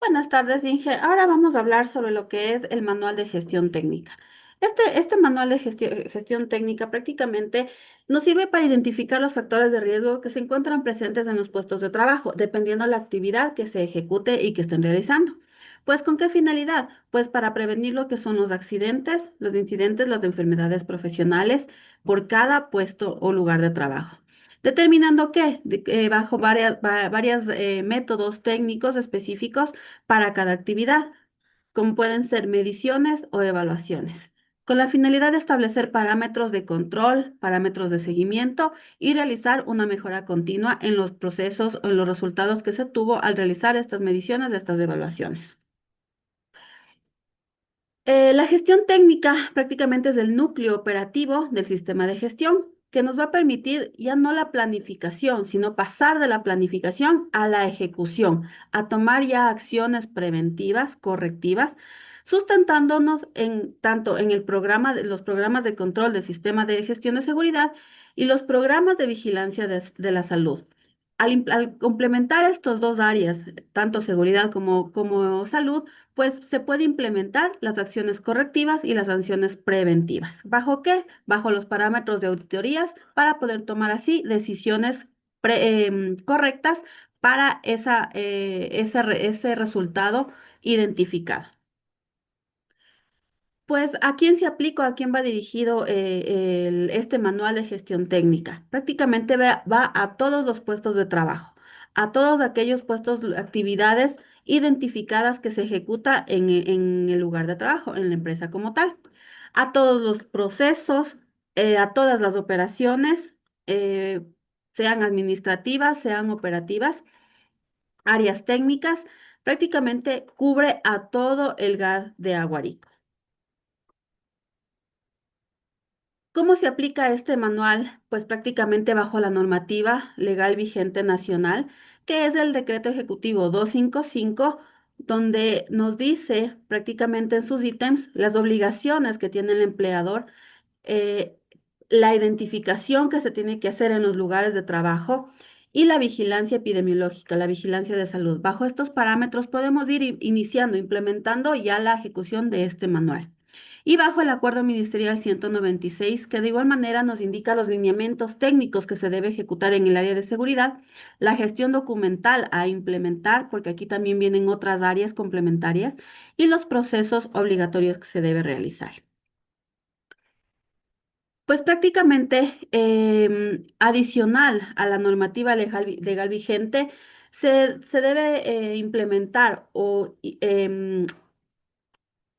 Buenas tardes, Inge. Ahora vamos a hablar sobre lo que es el manual de gestión técnica. Este manual de gestión técnica prácticamente nos sirve para identificar los factores de riesgo que se encuentran presentes en los puestos de trabajo, dependiendo de la actividad que se ejecute y que estén realizando. Pues, ¿con qué finalidad? Pues para prevenir lo que son los accidentes, los incidentes, las enfermedades profesionales por cada puesto o lugar de trabajo. Determinando que bajo varias métodos técnicos específicos para cada actividad, como pueden ser mediciones o evaluaciones, con la finalidad de establecer parámetros de control, parámetros de seguimiento y realizar una mejora continua en los procesos o en los resultados que se tuvo al realizar estas mediciones, estas evaluaciones. La gestión técnica prácticamente es el núcleo operativo del sistema de gestión que nos va a permitir ya no la planificación, sino pasar de la planificación a la ejecución, a tomar ya acciones preventivas, correctivas, sustentándonos en tanto en los programas de control del sistema de gestión de seguridad y los programas de vigilancia de la salud. Al complementar estas dos áreas, tanto seguridad como salud, pues se puede implementar las acciones correctivas y las sanciones preventivas. ¿Bajo qué? Bajo los parámetros de auditorías para poder tomar así decisiones correctas para ese resultado identificado. Pues, ¿a quién se aplica o a quién va dirigido este manual de gestión técnica? Prácticamente va a todos los puestos de trabajo, a todos aquellos puestos, actividades identificadas que se ejecuta en el lugar de trabajo, en la empresa como tal, a todos los procesos, a todas las operaciones, eh, sean administrativas, sean operativas, áreas técnicas, prácticamente cubre a todo el GAD de Aguarico. ¿Cómo se aplica este manual? Pues prácticamente bajo la normativa legal vigente nacional, que es el decreto ejecutivo 255, donde nos dice prácticamente en sus ítems las obligaciones que tiene el empleador, eh, la identificación que se tiene que hacer en los lugares de trabajo y la vigilancia epidemiológica, la vigilancia de salud. Bajo estos parámetros podemos ir iniciando, implementando ya la ejecución de este manual y bajo el Acuerdo Ministerial 196, que de igual manera nos indica los lineamientos técnicos que se debe ejecutar en el área de seguridad, la gestión documental a implementar, porque aquí también vienen otras áreas complementarias, y los procesos obligatorios que se debe realizar. Pues prácticamente adicional a la normativa legal vigente, se debe implementar o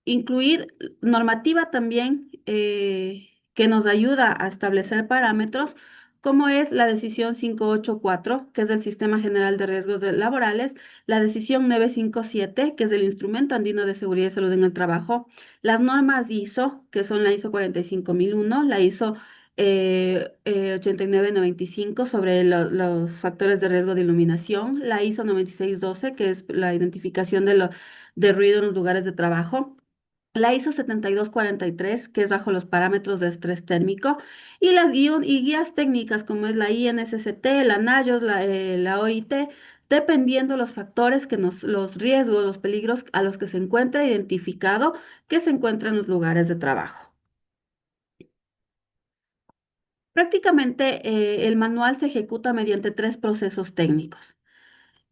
incluir normativa también que nos ayuda a establecer parámetros, como es la decisión 584, que es del Sistema General de Riesgos Laborales, la decisión 957, que es del Instrumento Andino de Seguridad y Salud en el Trabajo, las normas ISO, que son la ISO 45001, la ISO 8995 sobre los factores de riesgo de iluminación, la ISO 9612, que es la identificación de ruido en los lugares de trabajo, la ISO 7243, que es bajo los parámetros de estrés térmico, y las guías técnicas como es la INSST, la NAYOS, la OIT, dependiendo los factores los riesgos, los peligros a los que se encuentra identificado que se encuentran en los lugares de trabajo. Prácticamente el manual se ejecuta mediante tres procesos técnicos.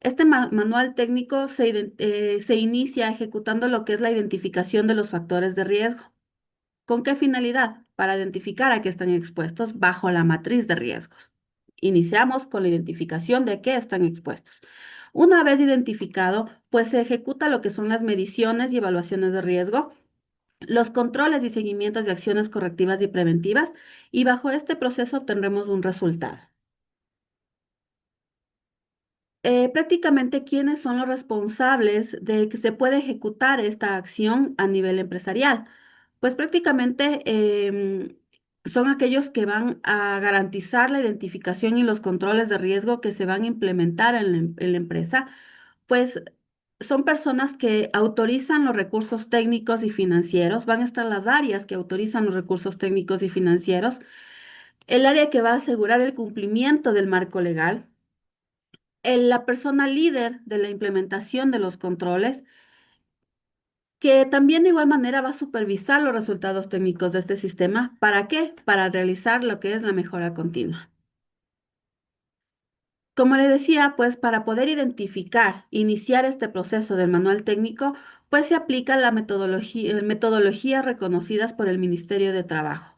Este manual técnico se inicia ejecutando lo que es la identificación de los factores de riesgo. ¿Con qué finalidad? Para identificar a qué están expuestos bajo la matriz de riesgos. Iniciamos con la identificación de qué están expuestos. Una vez identificado, pues se ejecuta lo que son las mediciones y evaluaciones de riesgo, los controles y seguimientos de acciones correctivas y preventivas, y bajo este proceso obtendremos un resultado. Prácticamente, ¿quiénes son los responsables de que se pueda ejecutar esta acción a nivel empresarial? Pues prácticamente son aquellos que van a garantizar la identificación y los controles de riesgo que se van a implementar en la empresa, pues son personas que autorizan los recursos técnicos y financieros, van a estar las áreas que autorizan los recursos técnicos y financieros, el área que va a asegurar el cumplimiento del marco legal, la persona líder de la implementación de los controles, que también de igual manera va a supervisar los resultados técnicos de este sistema. ¿Para qué? Para realizar lo que es la mejora continua. Como le decía, pues para poder identificar, iniciar este proceso del manual técnico, pues se aplica la metodología, metodologías reconocidas por el Ministerio de Trabajo.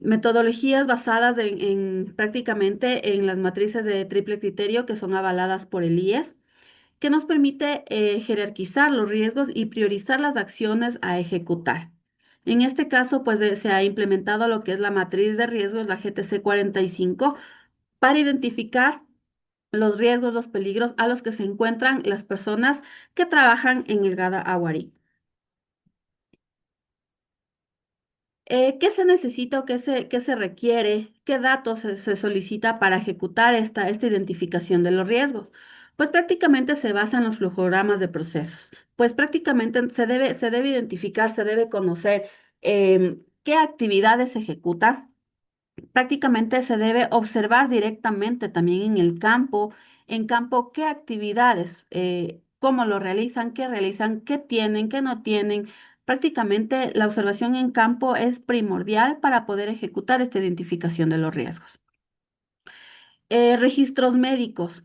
Metodologías basadas en prácticamente en las matrices de triple criterio que son avaladas por el IES, que nos permite jerarquizar los riesgos y priorizar las acciones a ejecutar. En este caso, pues se ha implementado lo que es la matriz de riesgos, la GTC 45, para identificar los riesgos, los peligros a los que se encuentran las personas que trabajan en el Gada Aguarí. ¿Qué se necesita o qué se requiere? ¿Qué datos se solicita para ejecutar esta identificación de los riesgos? Pues prácticamente se basa en los flujogramas de procesos. Pues prácticamente se debe identificar, se debe conocer qué actividades se ejecutan. Prácticamente se debe observar directamente también en campo qué actividades, cómo lo realizan, qué tienen, qué no tienen. Prácticamente la observación en campo es primordial para poder ejecutar esta identificación de los riesgos. Registros médicos.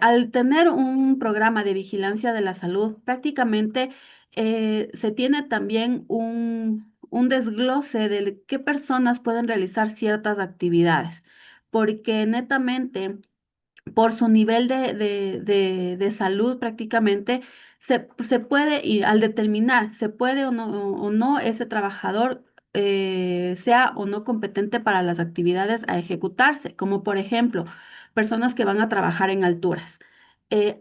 Al tener un programa de vigilancia de la salud, prácticamente se tiene también un desglose de qué personas pueden realizar ciertas actividades, porque netamente por su nivel de salud prácticamente se puede, y al determinar se puede o no ese trabajador sea o no competente para las actividades a ejecutarse, como por ejemplo personas que van a trabajar en alturas.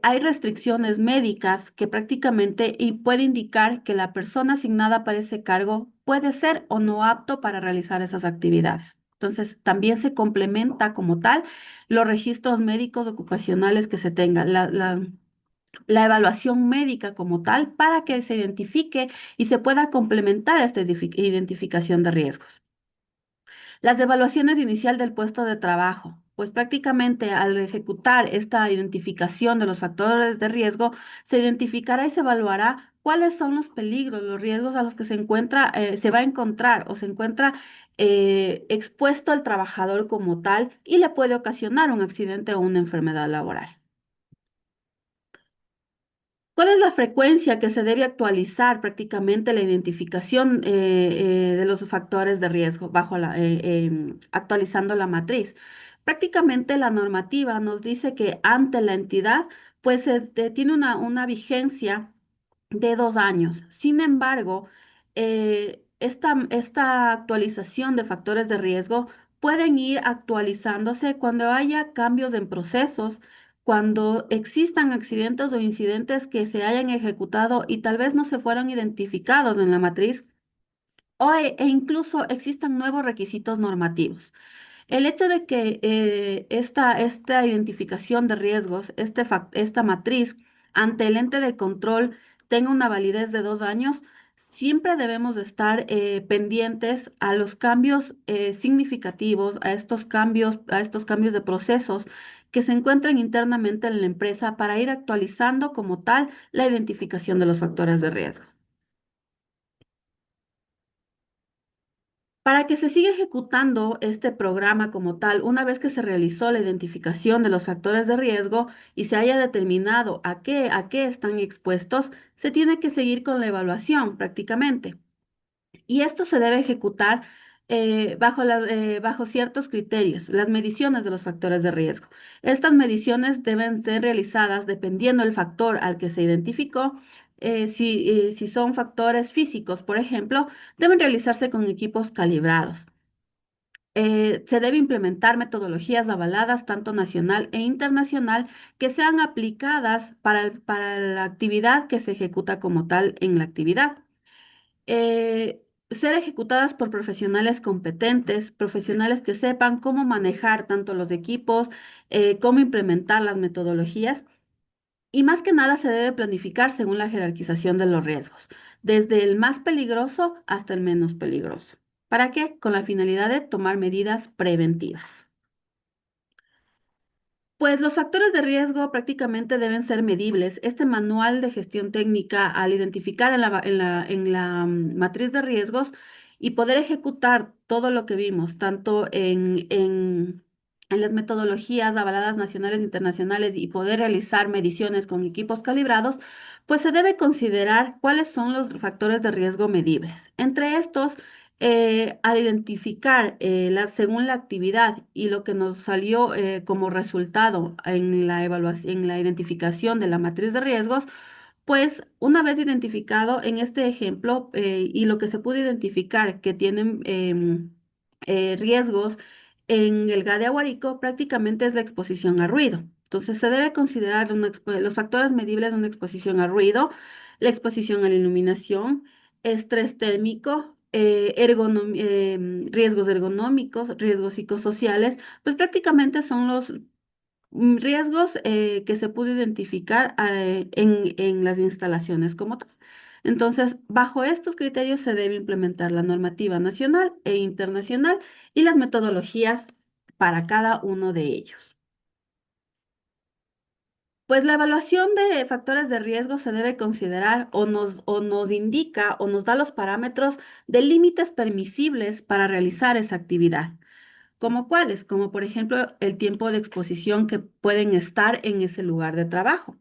Hay restricciones médicas que prácticamente y puede indicar que la persona asignada para ese cargo puede ser o no apto para realizar esas actividades. Entonces, también se complementa como tal los registros médicos ocupacionales que se tengan, la evaluación médica como tal, para que se identifique y se pueda complementar esta identificación de riesgos. Las evaluaciones inicial del puesto de trabajo. Pues prácticamente al ejecutar esta identificación de los factores de riesgo, se identificará y se evaluará cuáles son los peligros, los riesgos a los que se va a encontrar o se encuentra expuesto el trabajador como tal y le puede ocasionar un accidente o una enfermedad laboral. ¿Cuál es la frecuencia que se debe actualizar prácticamente la identificación de los factores de riesgo actualizando la matriz? Prácticamente la normativa nos dice que ante la entidad, pues tiene una vigencia de 2 años. Sin embargo, esta actualización de factores de riesgo pueden ir actualizándose cuando haya cambios en procesos, cuando existan accidentes o incidentes que se hayan ejecutado y tal vez no se fueron identificados en la matriz e incluso existan nuevos requisitos normativos. El hecho de que esta identificación de riesgos, esta matriz ante el ente de control tenga una validez de 2 años, siempre debemos de estar pendientes a los cambios significativos, a estos cambios de procesos que se encuentran internamente en la empresa para ir actualizando como tal la identificación de los factores de riesgo. Para que se siga ejecutando este programa como tal, una vez que se realizó la identificación de los factores de riesgo y se haya determinado a qué están expuestos, se tiene que seguir con la evaluación prácticamente. Y esto se debe ejecutar bajo ciertos criterios, las mediciones de los factores de riesgo. Estas mediciones deben ser realizadas dependiendo del factor al que se identificó. Si son factores físicos, por ejemplo, deben realizarse con equipos calibrados. Se debe implementar metodologías avaladas, tanto nacional e internacional, que sean aplicadas para la actividad que se ejecuta como tal en la actividad. Ser ejecutadas por profesionales competentes, profesionales que sepan cómo manejar tanto los equipos, cómo implementar las metodologías. Y más que nada se debe planificar según la jerarquización de los riesgos, desde el más peligroso hasta el menos peligroso. ¿Para qué? Con la finalidad de tomar medidas preventivas. Pues los factores de riesgo prácticamente deben ser medibles. Este manual de gestión técnica, al identificar en la matriz de riesgos y poder ejecutar todo lo que vimos, tanto en las metodologías avaladas nacionales e internacionales y poder realizar mediciones con equipos calibrados, pues se debe considerar cuáles son los factores de riesgo medibles. Entre estos, al identificar según la actividad y lo que nos salió como resultado en la evaluación, en la identificación de la matriz de riesgos, pues una vez identificado en este ejemplo y lo que se pudo identificar que tienen riesgos en el GA de Aguarico, prácticamente es la exposición a ruido. Entonces se debe considerar los factores medibles de una exposición a ruido, la exposición a la iluminación, estrés térmico, riesgos ergonómicos, riesgos psicosociales, pues prácticamente son los riesgos que se pudo identificar en las instalaciones como tal. Entonces, bajo estos criterios se debe implementar la normativa nacional e internacional y las metodologías para cada uno de ellos. Pues la evaluación de factores de riesgo se debe considerar o nos indica o nos da los parámetros de límites permisibles para realizar esa actividad. ¿Como cuáles? Como por ejemplo el tiempo de exposición que pueden estar en ese lugar de trabajo.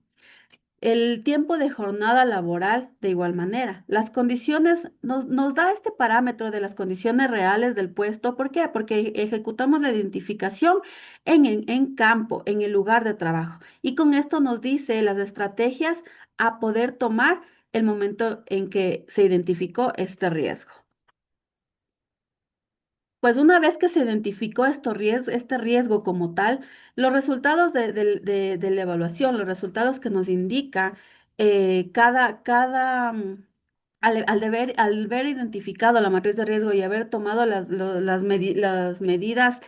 El tiempo de jornada laboral de igual manera. Las condiciones, nos da este parámetro de las condiciones reales del puesto. ¿Por qué? Porque ejecutamos la identificación en campo, en el lugar de trabajo. Y con esto nos dice las estrategias a poder tomar el momento en que se identificó este riesgo. Pues una vez que se identificó este riesgo como tal, los resultados de la evaluación, los resultados que nos indica al ver identificado la matriz de riesgo y haber tomado las medidas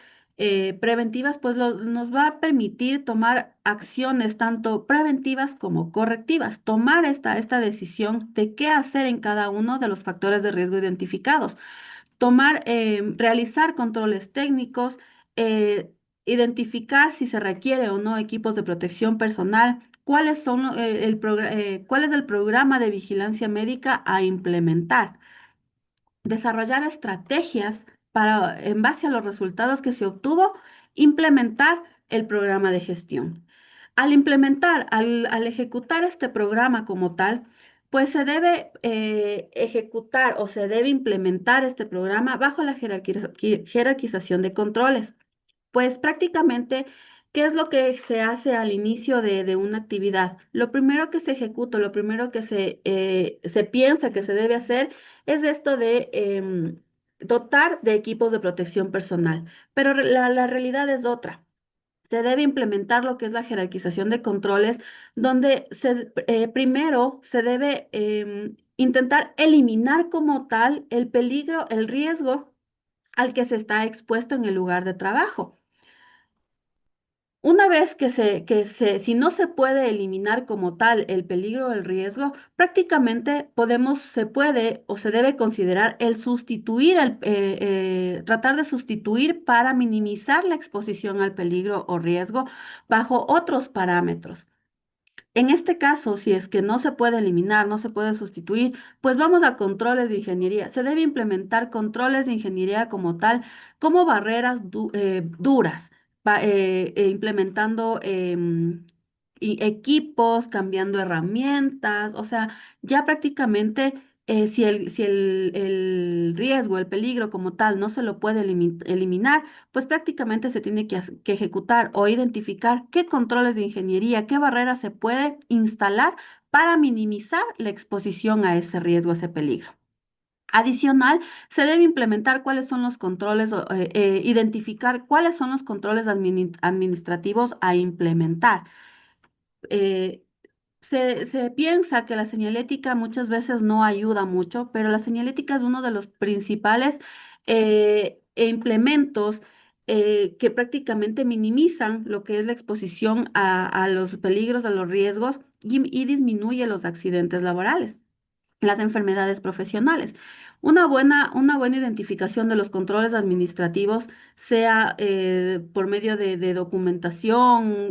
preventivas, pues nos va a permitir tomar acciones tanto preventivas como correctivas, tomar esta decisión de qué hacer en cada uno de los factores de riesgo identificados realizar controles técnicos, eh, identificar si se requiere o no equipos de protección personal, cuál es el programa de vigilancia médica a implementar, desarrollar estrategias para, en base a los resultados que se obtuvo, implementar el programa de gestión. Al ejecutar este programa como tal, pues se debe ejecutar o se debe implementar este programa bajo la jerarquización de controles. Pues prácticamente, ¿qué es lo que se hace al inicio de una actividad? Lo primero que se ejecuta, lo primero que se piensa que se debe hacer es esto de dotar de equipos de protección personal. Pero la realidad es otra. Se debe implementar lo que es la jerarquización de controles, donde primero se debe intentar eliminar como tal el peligro, el riesgo al que se está expuesto en el lugar de trabajo. Una vez si no se puede eliminar como tal el peligro o el riesgo, prácticamente se puede o se debe considerar el sustituir, tratar de sustituir para minimizar la exposición al peligro o riesgo bajo otros parámetros. En este caso, si es que no se puede eliminar, no se puede sustituir, pues vamos a controles de ingeniería. Se debe implementar controles de ingeniería como tal, como barreras duras, implementando equipos, cambiando herramientas, o sea, ya prácticamente si el riesgo, el peligro como tal no se lo puede eliminar, pues prácticamente se tiene que ejecutar o identificar qué controles de ingeniería, qué barreras se puede instalar para minimizar la exposición a ese riesgo, a ese peligro. Adicional, se debe implementar cuáles son los controles, identificar cuáles son los controles administrativos a implementar. Eh, se piensa que la señalética muchas veces no ayuda mucho, pero la señalética es uno de los principales implementos que prácticamente minimizan lo que es la exposición a los peligros, a los riesgos y disminuye los accidentes laborales, las enfermedades profesionales. Una buena identificación de los controles administrativos, sea por medio de documentación,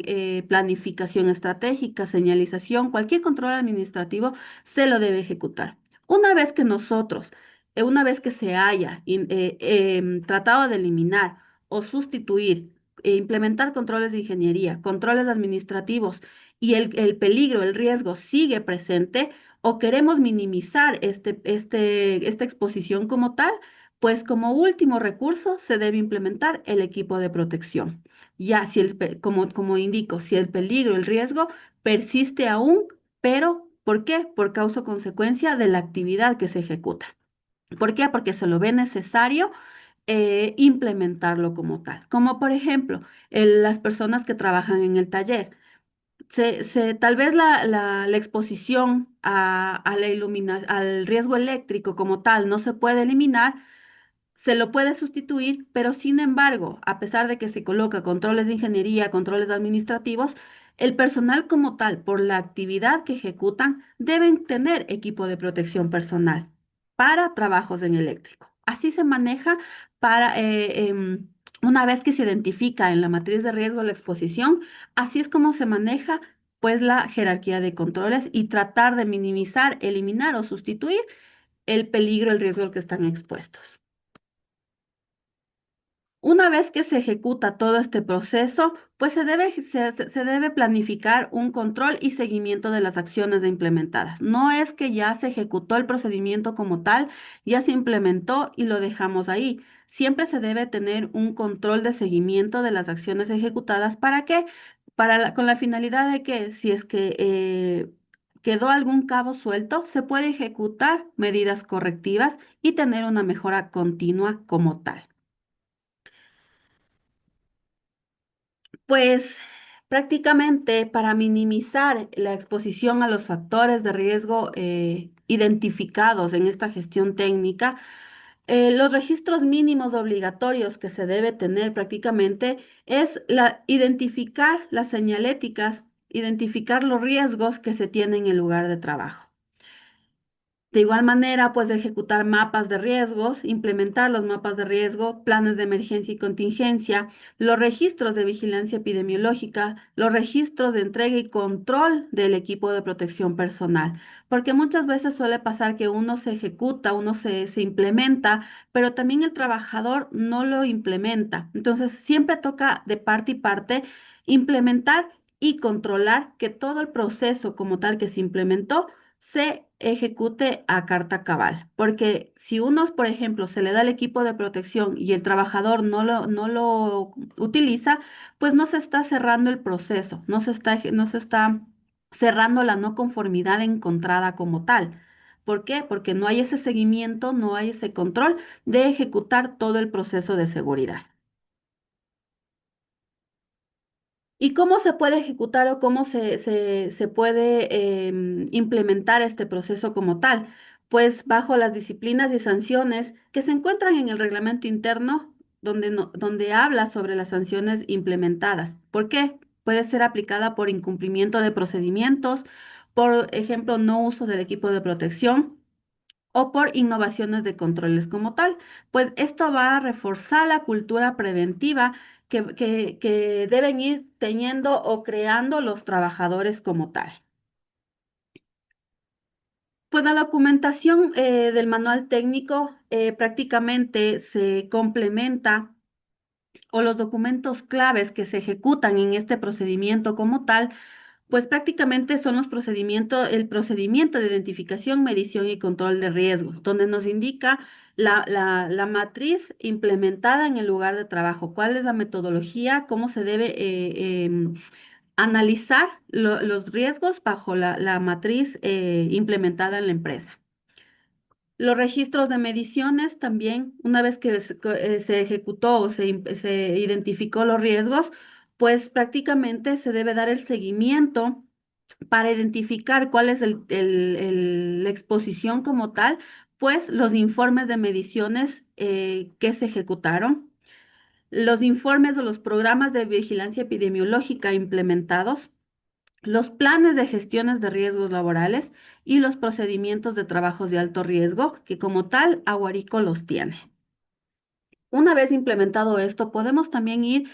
planificación estratégica, señalización, cualquier control administrativo se lo debe ejecutar. Una vez que nosotros, una vez que se haya tratado de eliminar o sustituir e implementar controles de ingeniería, controles administrativos y el peligro, el riesgo sigue presente, o queremos minimizar esta exposición como tal, pues como último recurso se debe implementar el equipo de protección. Ya, si como indico, si el peligro, el riesgo persiste aún, pero ¿por qué? Por causa o consecuencia de la actividad que se ejecuta. ¿Por qué? Porque se lo ve necesario implementarlo como tal. Como por ejemplo, las personas que trabajan en el taller. Tal vez la exposición al riesgo eléctrico como tal no se puede eliminar, se lo puede sustituir, pero sin embargo, a pesar de que se coloca controles de ingeniería, controles administrativos, el personal como tal, por la actividad que ejecutan, deben tener equipo de protección personal para trabajos en eléctrico. Así se maneja para, una vez que se identifica en la matriz de riesgo la exposición, así es como se maneja pues la jerarquía de controles y tratar de minimizar, eliminar o sustituir el peligro, el riesgo al que están expuestos. Una vez que se ejecuta todo este proceso, pues se debe planificar un control y seguimiento de las acciones de implementadas. No es que ya se ejecutó el procedimiento como tal, ya se implementó y lo dejamos ahí. Siempre se debe tener un control de seguimiento de las acciones ejecutadas. ¿Para qué? Con la finalidad de que si es que quedó algún cabo suelto, se puede ejecutar medidas correctivas y tener una mejora continua como tal. Pues prácticamente para minimizar la exposición a los factores de riesgo identificados en esta gestión técnica, los registros mínimos obligatorios que se debe tener prácticamente es identificar las señaléticas, identificar los riesgos que se tienen en el lugar de trabajo. De igual manera, pues ejecutar mapas de riesgos, implementar los mapas de riesgo, planes de emergencia y contingencia, los registros de vigilancia epidemiológica, los registros de entrega y control del equipo de protección personal. Porque muchas veces suele pasar que uno se ejecuta, se implementa, pero también el trabajador no lo implementa. Entonces, siempre toca de parte y parte implementar y controlar que todo el proceso como tal que se implementó se ejecute a carta cabal. Porque si uno, por ejemplo, se le da el equipo de protección y el trabajador no lo utiliza, pues no se está cerrando el proceso, no se está cerrando la no conformidad encontrada como tal. ¿Por qué? Porque no hay ese seguimiento, no hay ese control de ejecutar todo el proceso de seguridad. ¿Y cómo se puede ejecutar o cómo se puede implementar este proceso como tal? Pues bajo las disciplinas y sanciones que se encuentran en el reglamento interno, donde habla sobre las sanciones implementadas. ¿Por qué? Puede ser aplicada por incumplimiento de procedimientos, por ejemplo, no uso del equipo de protección o por innovaciones de controles como tal. Pues esto va a reforzar la cultura preventiva que deben ir teniendo o creando los trabajadores como tal. Pues la documentación del manual técnico prácticamente se complementa, o los documentos claves que se ejecutan en este procedimiento como tal, pues prácticamente son el procedimiento de identificación, medición y control de riesgos, donde nos indica la matriz implementada en el lugar de trabajo, cuál es la metodología, cómo se debe analizar los riesgos bajo la matriz implementada en la empresa. Los registros de mediciones también, una vez que se ejecutó o se identificó los riesgos, pues prácticamente se debe dar el seguimiento para identificar cuál es la exposición como tal, pues los informes de mediciones que se ejecutaron, los informes o los programas de vigilancia epidemiológica implementados, los planes de gestiones de riesgos laborales y los procedimientos de trabajos de alto riesgo, que como tal, Aguarico los tiene. Una vez implementado esto, podemos también ir,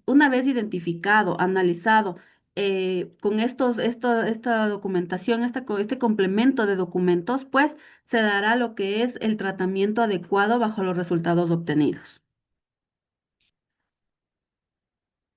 una vez identificado, analizado, con esta documentación, este complemento de documentos, pues se dará lo que es el tratamiento adecuado bajo los resultados obtenidos.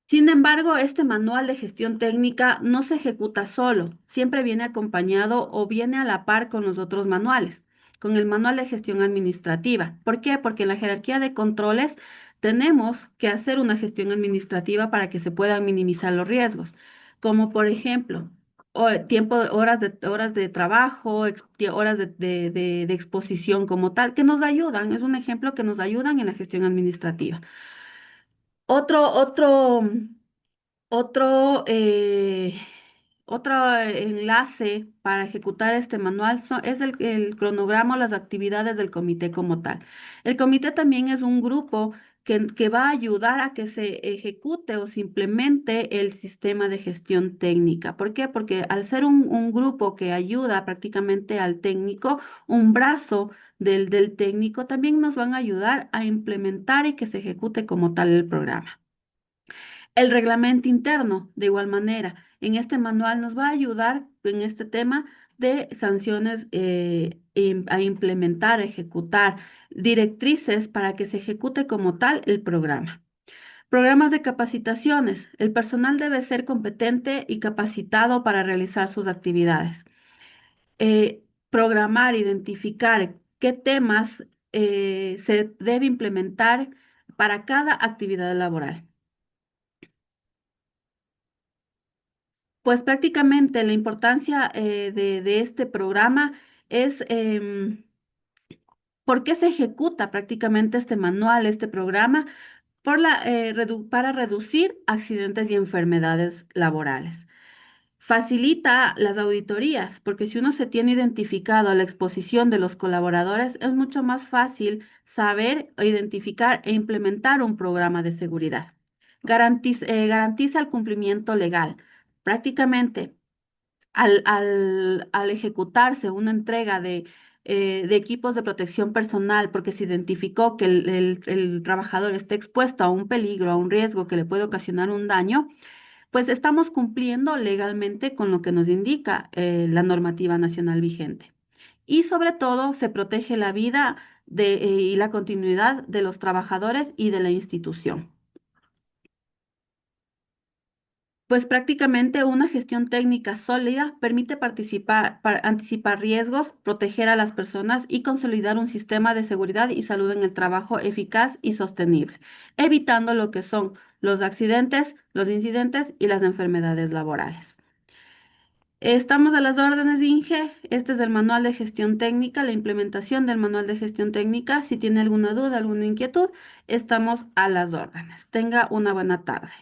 Sin embargo, este manual de gestión técnica no se ejecuta solo, siempre viene acompañado o viene a la par con los otros manuales, con el manual de gestión administrativa. ¿Por qué? Porque en la jerarquía de controles tenemos que hacer una gestión administrativa para que se puedan minimizar los riesgos, como por ejemplo, horas de trabajo, horas de exposición como tal, que nos ayudan, es un ejemplo que nos ayudan en la gestión administrativa. Otro, otro otro, otro enlace para ejecutar este manual es el cronograma o las actividades del comité como tal. El comité también es un grupo que va a ayudar a que se ejecute o se implemente el sistema de gestión técnica. ¿Por qué? Porque al ser un grupo que ayuda prácticamente al técnico, un brazo del técnico, también nos van a ayudar a implementar y que se ejecute como tal el programa. El reglamento interno, de igual manera, en este manual nos va a ayudar en este tema de sanciones a implementar, ejecutar directrices para que se ejecute como tal el programa. Programas de capacitaciones. El personal debe ser competente y capacitado para realizar sus actividades. Programar, identificar qué temas se debe implementar para cada actividad laboral. Pues prácticamente la importancia de este programa es por qué se ejecuta prácticamente este manual, este programa, para reducir accidentes y enfermedades laborales. Facilita las auditorías, porque si uno se tiene identificado la exposición de los colaboradores, es mucho más fácil saber, identificar e implementar un programa de seguridad. Garantiza el cumplimiento legal. Prácticamente, al ejecutarse una entrega de equipos de protección personal, porque se identificó que el trabajador está expuesto a un peligro, a un riesgo que le puede ocasionar un daño, pues estamos cumpliendo legalmente con lo que nos indica la normativa nacional vigente. Y sobre todo se protege la vida y la continuidad de los trabajadores y de la institución. Pues prácticamente una gestión técnica sólida permite anticipar riesgos, proteger a las personas y consolidar un sistema de seguridad y salud en el trabajo eficaz y sostenible, evitando lo que son los accidentes, los incidentes y las enfermedades laborales. Estamos a las órdenes, Inge. Este es el manual de gestión técnica, la implementación del manual de gestión técnica. Si tiene alguna duda, alguna inquietud, estamos a las órdenes. Tenga una buena tarde.